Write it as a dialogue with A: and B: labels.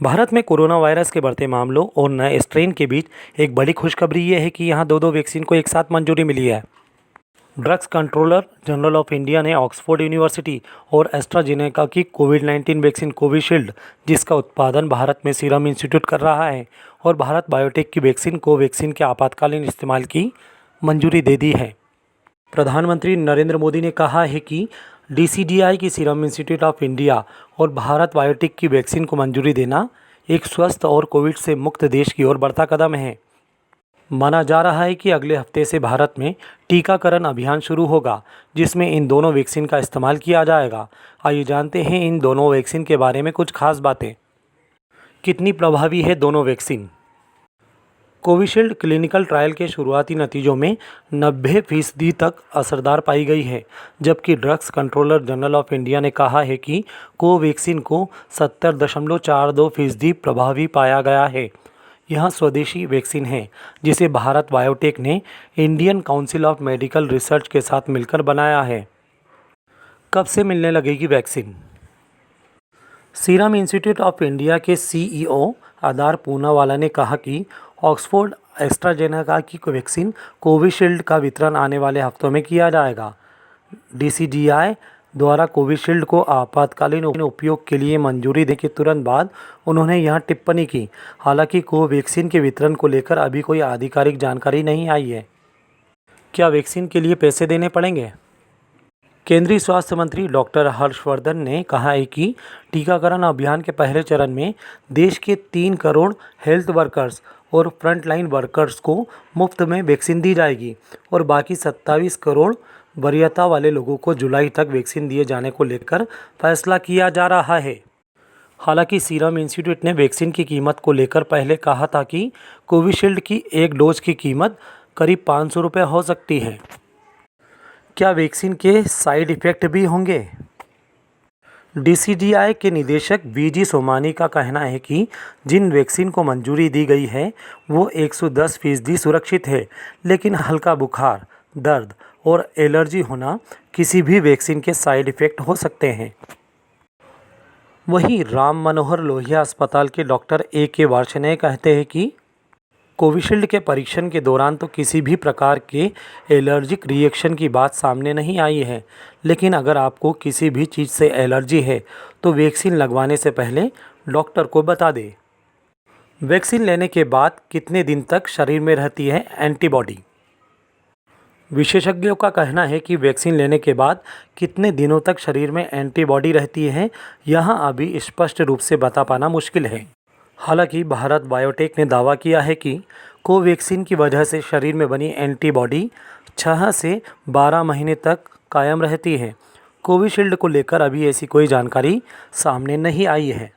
A: भारत में corona virus के बढ़ते मामलों और नए स्ट्रेन के बीच एक बड़ी खुशखबरी ये है कि यहां दो वैक्सीन को एक साथ मंजूरी मिली है। Drugs controller general of India ने ऑक्सफोर्ड यूनिवर्सिटी और एस्ट्राजेनेका की कोविड-19 वैक्सीन कोविशील्ड, जिसका उत्पादन भारत में सीरम इंस्टीट्यूट कर रहा है, और भारत बायोटेक की वैक्सीन कोवैक्सीन के आपातकालीन इस्तेमाल की मंजूरी दे दी है। प्रधानमंत्री नरेंद्र मोदी ने कहा है कि डीसीजीआई की सीरम इंस्टीट्यूट ऑफ इंडिया और भारत बायोटेक की वैक्सीन को मंजूरी देना एक स्वस्थ और कोविड से मुक्त देश की ओर बढ़ता कदम है। माना जा रहा है कि अगले हफ्ते से भारत में टीकाकरण अभियान शुरू होगा, जिसमें इन दोनों वैक्सीन का इस्तेमाल किया जाएगा। आइए जानते हैं इन दोनों वैक्सीन के बारे में कुछ खास बातें। कितनी प्रभावी है दोनों वैक्सीन? कोविशील्ड क्लिनिकल ट्रायल के शुरुआती नतीजों में 90% तक असरदार पाई गई है, जबकि drugs controller general of India ने कहा है कि कोवैक्सीन को 70.42% प्रभावी पाया गया है। यह स्वदेशी वैक्सीन है, जिसे भारत बायोटेक ने Indian council of medical research के साथ मिलकर बनाया है। कब से मिलने लगेगी vaccine? Serum institute of India के सीईओ आदार पूनावाला ने कहा कि ऑक्सफोर्ड एस्ट्राजेनेका की वैक्सीन कोविशील्ड का वितरण आने वाले हफ्तों में किया जाएगा। डीसीजीआई द्वारा कोविशील्ड को आपातकालीन उपयोग के लिए मंजूरी देने के तुरंत बाद उन्होंने यह टिप्पणी की। हालांकि कोवैक्सीन के वितरण को लेकर अभी कोई आधिकारिक जानकारी नहीं आई है। क्या वैक्सीन के लिए पैसे देने पड़ेंगे? केंद्रीय स्वास्थ्य मंत्री डॉक्टर हर्षवर्धन ने कहा है कि टीकाकरण अभियान के पहले चरण में देश के 3 करोड़ हेल्थ वर्कर्स और फ्रंटलाइन वर्कर्स को मुफ्त में वैक्सीन दी जाएगी और बाकी 27 करोड़ वरीयता वाले लोगों को जुलाई तक वैक्सीन दिए जाने को लेकर फैसला किया जा रहा है। हालांकि सीरम इंस्टीट्यूट ने वैक्सीन की कीमत को लेकर पहले कहा था कि कोविशील्ड की एक डोज की कीमत करीब 500 रुपये हो सकती है। क्या वैक्सीन के साइड इफ़ेक्ट भी होंगे? डीसीजीआई के निदेशक वीजी सोमानी का कहना है कि जिन वैक्सीन को मंजूरी दी गई है वो 110% सुरक्षित है, लेकिन हल्का बुखार, दर्द और एलर्जी होना किसी भी वैक्सीन के साइड इफ़ेक्ट हो सकते हैं। वहीं राम मनोहर लोहिया अस्पताल के डॉक्टर AK वार्ष्णेय कहते हैं कि कोविशील्ड के परीक्षण के दौरान तो किसी भी प्रकार के एलर्जिक रिएक्शन की बात सामने नहीं आई है, लेकिन अगर आपको किसी भी चीज़ से एलर्जी है तो वैक्सीन लगवाने से पहले डॉक्टर को बता दें। वैक्सीन लेने के बाद कितने दिन तक शरीर में रहती है एंटीबॉडी? विशेषज्ञों का कहना है कि वैक्सीन लेने के बाद कितने दिनों तक शरीर में एंटीबॉडी रहती है, यह अभी स्पष्ट रूप से बता पाना मुश्किल है। हालांकि भारत बायोटेक ने दावा किया है कि कोवैक्सीन की वजह से शरीर में बनी एंटीबॉडी 6 से 12 महीने तक कायम रहती है। कोविशील्ड को लेकर अभी ऐसी कोई जानकारी सामने नहीं आई है।